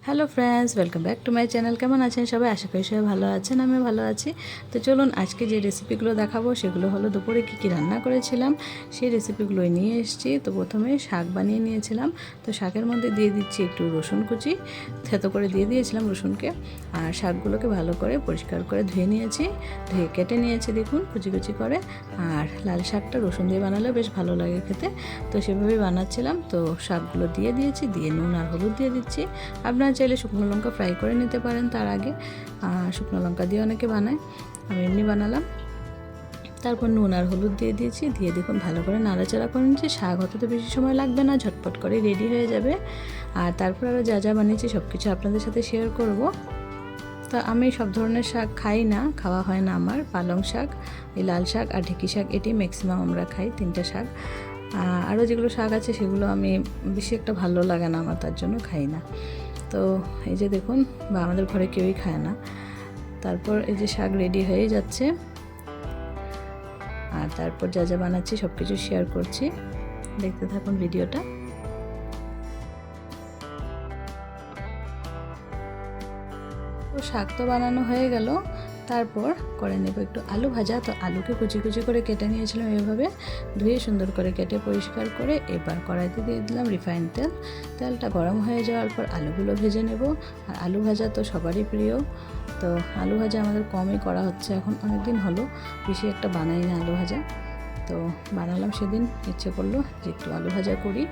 Hello friends, welcome back to my channel. কেমন আছেন সবাই? আশা করি সবাই ভালো আছেন, আমি ভালো আছি। তো চলুন আজকে যে রেসিপিগুলো দেখাবো সেগুলো হলো দুপুরে কী রান্না করেছিলাম সেই রেসিপিগুলোই নিয়ে এসেছি। তো প্রথমে শাক বানিয়ে নিয়েছিলাম। তো শাকের মধ্যে দিয়ে দিচ্ছি একটু রসুন কুচি, থেতো করে দিয়ে দিয়েছিলাম রসুনকে। আর শাকগুলোকে ভালো করে পরিষ্কার করে ধুয়ে নিয়েছি, ধুয়ে কেটে নিয়েছি দেখুন কুচি কুচি করে। আর লাল শাকটা রসুন দিয়ে বানালে বেশ ভালো লাগে খেতে, তো সেভাবেই বানাচ্ছিলাম। তো শাকগুলো দিয়ে দিয়েছি, দিয়ে নুন আর হলুদ দিয়ে দিচ্ছি। আপনারা চাইলে শুকনো লঙ্কা ফ্রাই করে নিতে পারেন তার আগে, শুকনো লঙ্কা দিয়ে অনেকে বানায়, আমি এমনি বানালাম। তারপর নুন আর হলুদ দিয়ে দিয়েছি, দিয়ে দেখুন ভালো করে নাড়াচাড়া করে নিচ্ছি। শাক হতে তো বেশি সময় লাগবে না, ঝটপট করে রেডি হয়ে যাবে। আর তারপর আরও যা যা বানিয়েছি সব কিছু আপনাদের সাথে শেয়ার করব। তো আমি সব ধরনের শাক খাই না, খাওয়া হয় না আমার। পালং শাক, এই লাল শাক আর ঢেঁকি শাক, এটি ম্যাক্সিমাম আমরা খাই, তিনটা শাক। আরও যেগুলো শাক আছে সেগুলো আমি বেশি একটা ভালো লাগে না আমার, তার জন্য খাই না। তো এই যে দেখুন, বা আমাদের ঘরে কেউই খায় না। তারপর এই যে শাক রেডি হয়ে যাচ্ছে, আর তারপর যা যা বানাচ্ছি সব কিছু শেয়ার করছি, দেখতে থাকুন ভিডিওটা। তো শাক তো বানানো হয়ে গেল, তারপর করে নেব একটু আলু ভাজা। তো আলুকে কুচি কুচি করে কেটে নিয়েছিলাম এভাবে, ধুয়ে সুন্দর করে কেটে পরিষ্কার করে। এবার কড়াইতে দিয়ে দিলাম রিফাইন তেল। তেলটা গরম হয়ে যাওয়ার পর আলুগুলো ভেজে নেব। আর আলু ভাজা তো সবারই প্রিয়। তো আলু ভাজা আমাদের কমই করা হচ্ছে এখন, অনেক দিন হলো বেশি একটা বানাই না আলু ভাজা। তো বানালাম সেদিন, ইচ্ছে করলো যে একটু আলু ভাজা করি।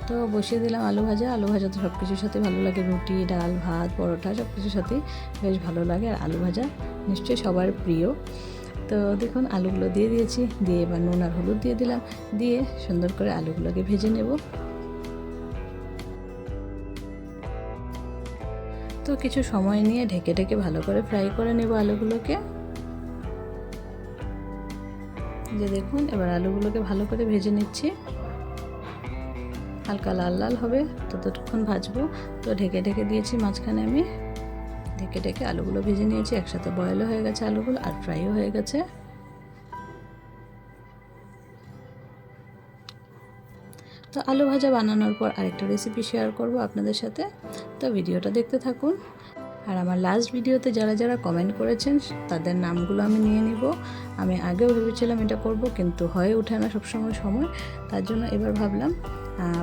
তো বসিয়ে দিলাম আলু ভাজা। আলু ভাজা তো সব কিছুর সাথে ভালো লাগে, রুটি, ডাল, ভাত, পরোটা সব কিছুর সাথেই বেশ ভালো লাগে। আর আলু ভাজা নিশ্চয়ই সবার প্রিয়। তো দেখুন আলুগুলো দিয়ে দিয়েছি, দিয়ে এবার নুন আর হলুদ দিয়ে দিলাম, দিয়ে সুন্দর করে আলুগুলোকে ভেজে নেব। তো কিছু সময় নিয়ে ঢেকে ঢেকে ভালো করে ফ্রাই করে নেব আলুগুলোকে। যে দেখুন এবার আলুগুলোকে ভালো করে ভেজে নিচ্ছি, হালকা লাল লাল হবে ততক্ষণ ভাজবো। তো ঢেকে ঢেকে দিয়েছি মাঝখানে, আমি ঢেকে ঢেকে আলুগুলো ভেজে নিয়েছি। একসাথে বয়েলও হয়ে গেছে আলুগুলো, আর ফ্রাইও হয়ে গেছে। তো আলু ভাজা বানানোর পর আরেকটা রেসিপি শেয়ার করব আপনাদের সাথে, তো ভিডিওটা দেখতে থাকুন। আর আমার লাস্ট ভিডিওতে যারা যারা কমেন্ট করেছেন তাদের নামগুলো আমি নিয়ে নিব। আমি আগেও ভেবেছিলাম এটা করব, কিন্তু হয়ে ওঠে না সবসময় সময়, তার জন্য এবার ভাবলাম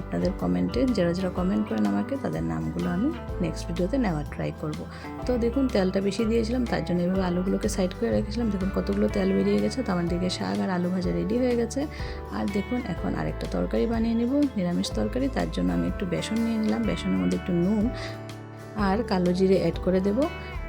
আপনাদের কমেন্টে যারা যারা কমেন্ট করেন আমাকে তাদের নামগুলো আমি নেক্সট ভিডিওতে নেওয়ার ট্রাই করব। তো দেখুন তেলটা বেশি দিয়েছিলাম, তার জন্য এভাবে আলুগুলোকে সাইড করে রেখেছিলাম। দেখুন কতগুলো তেল বেরিয়ে গেছে। তো আমার দিকে শাক আর আলু ভাজা রেডি হয়ে গেছে। আর দেখুন এখন আরেকটা তরকারি বানিয়ে নেব, নিরামিষ তরকারি। তার জন্য আমি একটু বেসন নিয়ে নিলাম, বেসনের মধ্যে একটু নুন আর কালো জিরে অ্যাড করে দেব,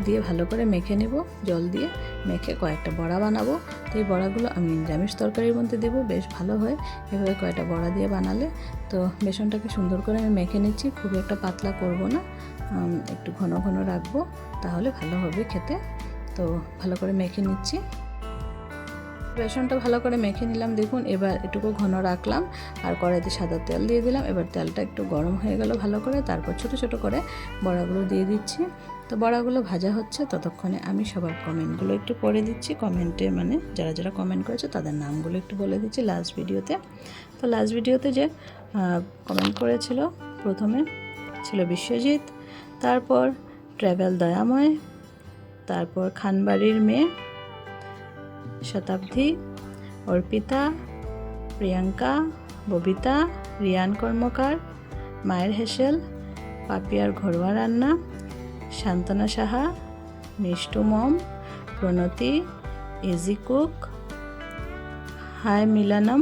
দিয়ে ভালো করে মেখে নেব। জল দিয়ে মেখে কয়েকটা বড়া বানাবো। তো এই বড়াগুলো আমি নিরামিষ তরকারির মধ্যে দেবো, বেশ ভালো হয় এভাবে কয়েকটা বড়া দিয়ে বানালে। তো বেসনটাকে সুন্দর করে আমি মেখে নিচ্ছি, খুব একটা পাতলা করব না, একটু ঘন ঘন রাখবো, তাহলে ভালো হবে খেতে। তো ভালো করে মেখে নিচ্ছি, বেসনটা ভালো করে মেখে নিলাম। দেখুন এবার এটুকু ঘন রাখলাম, আর কড়াইতে সাদা তেল দিয়ে দিলাম। এবার তেলটা একটু গরম হয়ে গেল ভালো করে, তারপর ছোট ছোট করে বড়াগুলো দিয়ে দিচ্ছি। তো বড়াগুলো ভাজা হচ্ছে ততক্ষণে আমি সবার কমেন্টগুলো একটু পড়ে দিচ্ছি। কমেন্টে মানে যারা যারা কমেন্ট করেছে তাদের নামগুলো একটু বলে দিচ্ছি লাস্ট ভিডিওতে। তো লাস্ট ভিডিওতে যে কমেন্ট করেছিল, প্রথমে ছিল বিশ্বজিৎ, তারপর ট্র্যাভেল দয়াময়, তারপর খানবাড়ির মেয়ে, শতাব্দী, অর্পিতা, প্রিয়াঙ্কা, ববিতা, রিয়ান কর্মকার, মায়ের হেসেল, পাপিয়ার ঘরোয়া রান্না, Shantana Saha, Mishtu mom, Pranati, easy cook, hi মিলানম,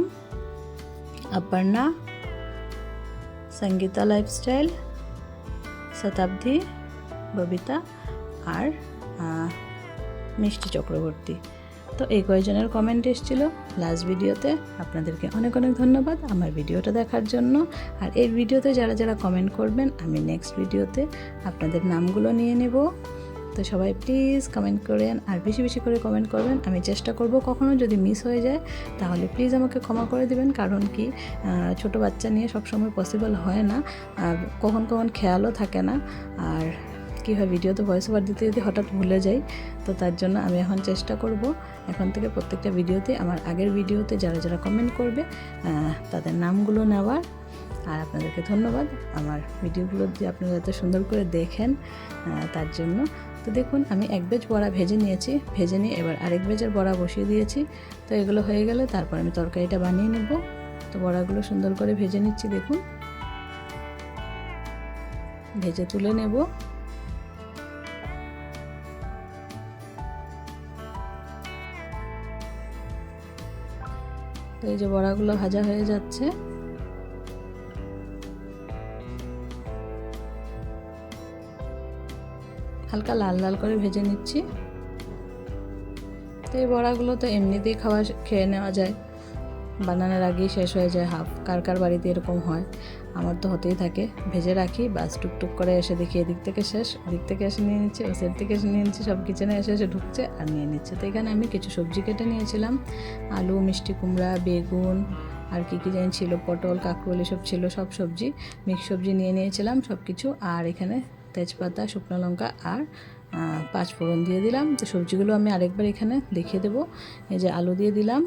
অপর্ণা, সঙ্গীতা লাইফস্টাইল, শতাব্দী, ববিতা আর মিষ্টি চক্রবর্তী। তো এই কয়েকজনের কমেন্ট এসেছিল লাস্ট ভিডিওতে। আপনাদেরকে অনেক অনেক ধন্যবাদ আমার ভিডিওটা দেখার জন্য। আর এই ভিডিওতে যারা যারা কমেন্ট করবেন আমি নেক্সট ভিডিওতে আপনাদের নামগুলো নিয়ে নেব। তো সবাই প্লিজ কমেন্ট করেন, আর বেশি বেশি করে কমেন্ট করবেন। আমি চেষ্টা করব কখনো যদি মিস হয়ে যায় তাহলে প্লিজ আমাকে ক্ষমা করে দেবেন, কারণ কি ছোট বাচ্চা নিয়ে সবসময় পসিবল হয় না, আর কখন কখন খেয়ালও থাকে না। আর কী হয়, ভিডিওতে ভয়েস ওভার দিতে দিতে হঠাৎ ভুলে যাই। তো তার জন্য আমি এখন চেষ্টা করব এখন থেকে প্রত্যেকটা ভিডিওতে আমার আগের ভিডিওতে যারা যারা কমেন্ট করবে তাদের নামগুলো নেওয়ার। আর আপনাদেরকে ধন্যবাদ আমার ভিডিওগুলো যে আপনারা এত সুন্দর করে দেখেন তার জন্য। তো দেখুন আমি এক ব্যাচ বড়া ভেজে নিয়েছি, ভেজে নিয়ে এবার আরেক ব্যাচের বড়া বসিয়ে দিয়েছি। তো এগুলো হয়ে গেলে তারপর আমি তরকারিটা বানিয়ে নেব। তো বড়াগুলো সুন্দর করে ভেজে নিচ্ছি, দেখুন ভেজে তুলে নেব। তো এই যে বড়াগুলো ভাজা হয়ে যাচ্ছে। হালকা লাল লাল করে ভেজে নিচ্ছি। তো এই বড়াগুলো তো এমনিতেই খেয়ে নেওয়া যায়, বানানোর আগেই শেষ হয়ে যায় হাফ। কার কার বাড়িতে এরকম হয়, আমার তো হতেই থাকে। ভেজে রাখি, বাস টুকটুক করে এসে দেখি এদিক থেকে শেষ, ওদিক থেকে এসে নিয়ে নিচ্ছে, ও সাইড থেকে এসে নিয়ে নিচ্ছে, সব কিচেনে এসে এসে ঢুকছে আর নিয়ে নিচ্ছে। তো এখানে আমি কিছু সবজি কেটে নিয়েছিলাম, আলু, মিষ্টি কুমড়া, বেগুন আর কি জানি ছিল, পটল, কাঁকরোল এসব ছিল, সব সবজি মিক্স সবজি নিয়ে নিয়েছিলাম সব কিছু। আর এখানে তেজপাতা, শুকনো লঙ্কা আর 5 ফোড়ন দিয়ে দিলাম। তো সবজিগুলো আমি আরেকবার এখানে দেখিয়ে দেবো। এই যে আলু দিয়ে দিলাম।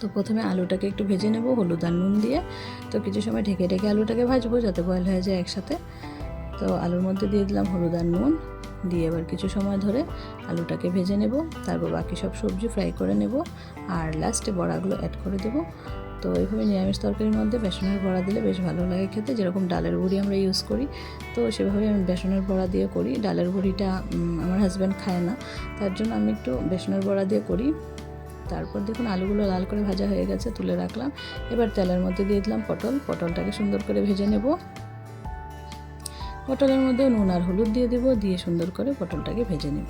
তো প্রথমে আলুটাকে একটু ভেজে নেব হলুদ আর নুন দিয়ে। তো কিছু সময় ঢেকে ঢেকে আলুটাকে ভাজবো যাতে বয়েল হয়ে যায় একসাথে। তো আলুর মধ্যে দিয়ে দিলাম হলুদ আর নুন দিয়ে এবার কিছু সময় ধরে আলুটাকে ভেজে নেব। তারপর বাকি সব সবজি ফ্রাই করে নেব আর লাস্টে বড়াগুলো অ্যাড করে দেব। তো এইভাবে নিরামিষ তরকারির মধ্যে বেসনের বড়া দিলে বেশ ভালো লাগে খেতে, যেরকম ডালের বড়ি আমরা ইউজ করি। তো সেভাবে আমি বেসনের বড়া দিয়ে করি। ডালের বড়িটা আমার হাজব্যান্ড খায় না, তার জন্য আমি একটু বেসনের বড়া দিয়ে করি। তারপর দেখুন আলুগুলো লাল করে ভাজা হয়ে গেছে, তুলে রাখলাম। এবার তেলের মধ্যে দিয়ে দিলাম পটলটাকে সুন্দর করে ভেজে নেব। পটলের মধ্যে নুন আর হলুদ দিয়ে দেব, দিয়ে সুন্দর করে পটলটাকে ভেজে নেব।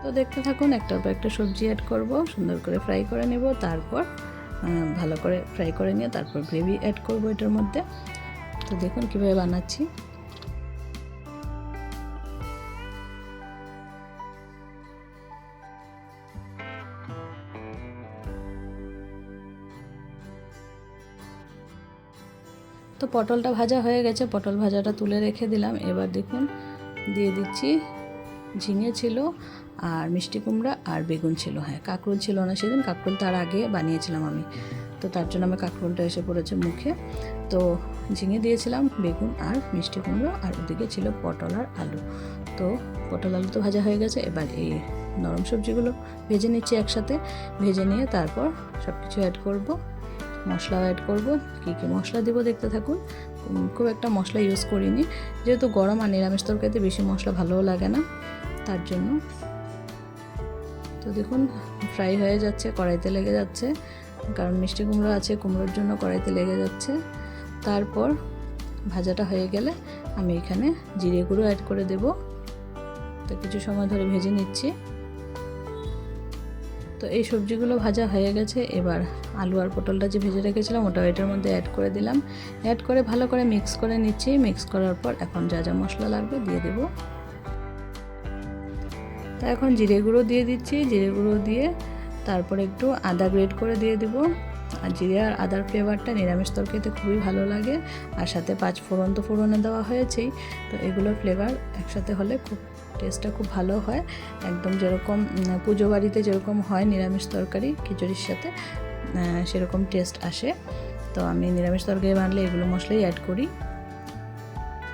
তো দেখতে থাকুন, একটার পর একটা সবজি অ্যাড করব, সুন্দর করে ফ্রাই করে নেব। তারপর ভালো করে ফ্রাই করে নিয়ে তারপর গ্রেভি অ্যাড করব এটার মধ্যে। তো দেখুন কীভাবে বানাচ্ছি। তো পটলটা ভাজা হয়ে গেছে, পটল ভাজাটা তুলে রেখে দিলাম। এবার দেখুন দিয়ে দিচ্ছি ঝিঙে ছিল আর মিষ্টি কুমড়া আর বেগুন ছিল। হ্যাঁ, কাঁকরোল ছিল না সেদিন, কাঁকরোল তার আগে বানিয়েছিলাম আমি, তো তার জন্য আমার কাঁকরোলটা এসে পড়েছে মুখে। তো ঝিঙে দিয়েছিলাম, বেগুন আর মিষ্টি কুমড়ো, আর ওদিকে ছিল পটল আর আলু। তো পটল আলু তো ভাজা হয়ে গেছে। এবার এই নরম সবজিগুলো ভেজে নিচ্ছি একসাথে। ভেজে নিয়ে তারপর সব কিছু অ্যাড করব, মশলাও অ্যাড করব। কী কী মশলা দেবো দেখতে থাকুন। খুব একটা মশলা ইউজ করিনি, যেহেতু গরম আর নিরামিষ তরকারিতে বেশি মশলা ভালোও লাগে না, তার জন্য। তো দেখুন ফ্রাই হয়ে যাচ্ছে, কড়াইতে লেগে যাচ্ছে, কারণ মিষ্টি কুমড়ো আছে, কুমড়োর জন্য কড়াইতে লেগে যাচ্ছে। তারপর ভাজাটা হয়ে গেলে আমি এখানে জিরে গুঁড়ো অ্যাড করে দেব। তো কিছু সময় ধরে ভেজে নিচ্ছি। তো এই সবজিগুলো ভাজা হয়ে গেছে। এবার আলু আর পটলটা যে ভেজে রেখেছিলাম ওটাও এটার মধ্যে অ্যাড করে দিলাম। অ্যাড করে ভালো করে মিক্স করে নিচ্ছি। মিক্স করার পর এখন যা যা মশলা লাগবে দিয়ে দেব। তো এখন জিরে গুঁড়ো দিয়ে দিচ্ছি। জিরে গুঁড়ো দিয়ে তারপর একটু আদা গ্রেট করে দিয়ে দেব। আর জিরে আর আদার ফ্লেভারটা নিরামিষ তরকারিতে খুবই ভালো লাগে। আর সাথে 5 ফোড়ন তো ফোড়নে দেওয়া হয়েছেই। তো এগুলোর ফ্লেভার একসাথে হলে খুব টেস্টটা খুব ভালো হয়, একদম যেরকম পুজো বাড়িতে যেরকম হয় নিরামিষ তরকারি খিচুড়ির সাথে, সেরকম টেস্ট আসে। তো আমি নিরামিষ তরকারি বানালে এগুলো মশলাই অ্যাড করি।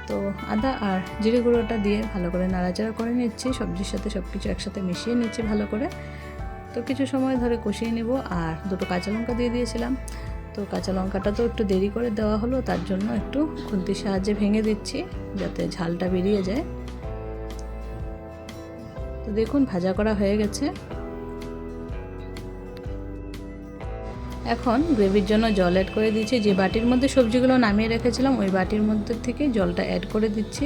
তো আদা আর জিরে গুঁড়োটা দিয়ে ভালো করে নাড়াচাড়া করে নিচ্ছি, সবজির সাথে সব কিছু একসাথে মিশিয়ে নিচ্ছি ভালো করে। তো কিছু সময় ধরে কষিয়ে নেব। আর 2টো কাঁচা লঙ্কা দিয়ে দিয়েছিলাম, তো কাঁচা লঙ্কাটা তো একটু দেরি করে দেওয়া হলো, তার জন্য একটু খুন্তির সাহায্যে ভেঙে দিচ্ছি যাতে ঝালটা বেরিয়ে যায়। তো দেখুন ভাজা করা হয়ে গেছে। এখন গ্রেভির জন্য জল অ্যাড করে দিচ্ছি। যে বাটির মধ্যে সবজিগুলো নামিয়ে রেখেছিলাম ওই বাটির মধ্যে থেকে জলটা অ্যাড করে দিচ্ছি।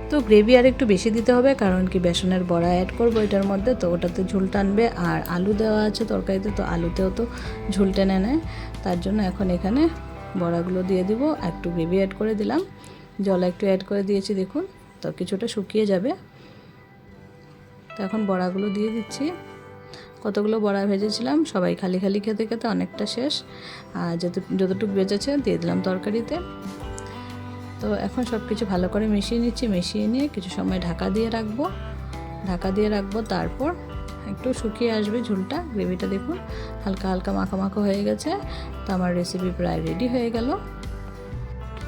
তো গ্রেভি আর একটু বেশি দিতে হবে, কারণ কি বেসনের বড়া অ্যাড করবো এটার মধ্যে, তো ওটাতে ঝোল টানবে। আর আলু দেওয়া আছে তরকারিতে, তো আলুতেও তো ঝোল টেনে নেয়, তার জন্য এখন এখানে বড়াগুলো দিয়ে দিব। একটু গ্রেভি অ্যাড করে দিলাম, জল একটু অ্যাড করে দিয়েছি দেখুন। তো কিছুটা শুকিয়ে যাবে। তো এখন বড়াগুলো দিয়ে দিচ্ছি। কতগুলো বড়া ভেজেছিলাম, সবাই খালি খালি খেতে খেতে অনেকটা শেষ। আর যতটুকু বেঁচেছে দিয়ে দিলাম তরকারিতে। তো এখন সব কিছু ভালো করে মিশিয়ে নিচ্ছি। মিশিয়ে নিয়ে কিছু সময় ঢাকা দিয়ে রাখবো। তারপর একটু শুকিয়ে আসবে ঝোলটা। গ্রেভিটা দেখুন হালকা হালকা মাখা মাখা হয়ে গেছে। তো আমার রেসিপি প্রায় রেডি হয়ে গেল।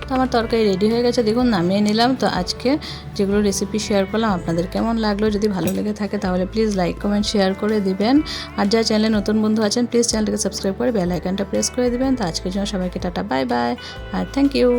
তো আমার তরকারি রেডি হয়ে গেছে, দেখুন নামিয়ে নিলাম। তো আজকে যেগুলো রেসিপি শেয়ার করলাম আপনাদের কেমন লাগলো, যদি ভালো লেগে থাকে তাহলে প্লিজ লাইক কমেন্ট শেয়ার করে দিবেন। আর যারা চ্যানেলে নতুন বন্ধু আছেন প্লিজ চ্যানেলটাকে সাবস্ক্রাইব করে বেল আইকনটা প্রেস করে দিবেন। তো আজকের জন্য সবাইকে টাটা বাই বাই আর থ্যাংক ইউ।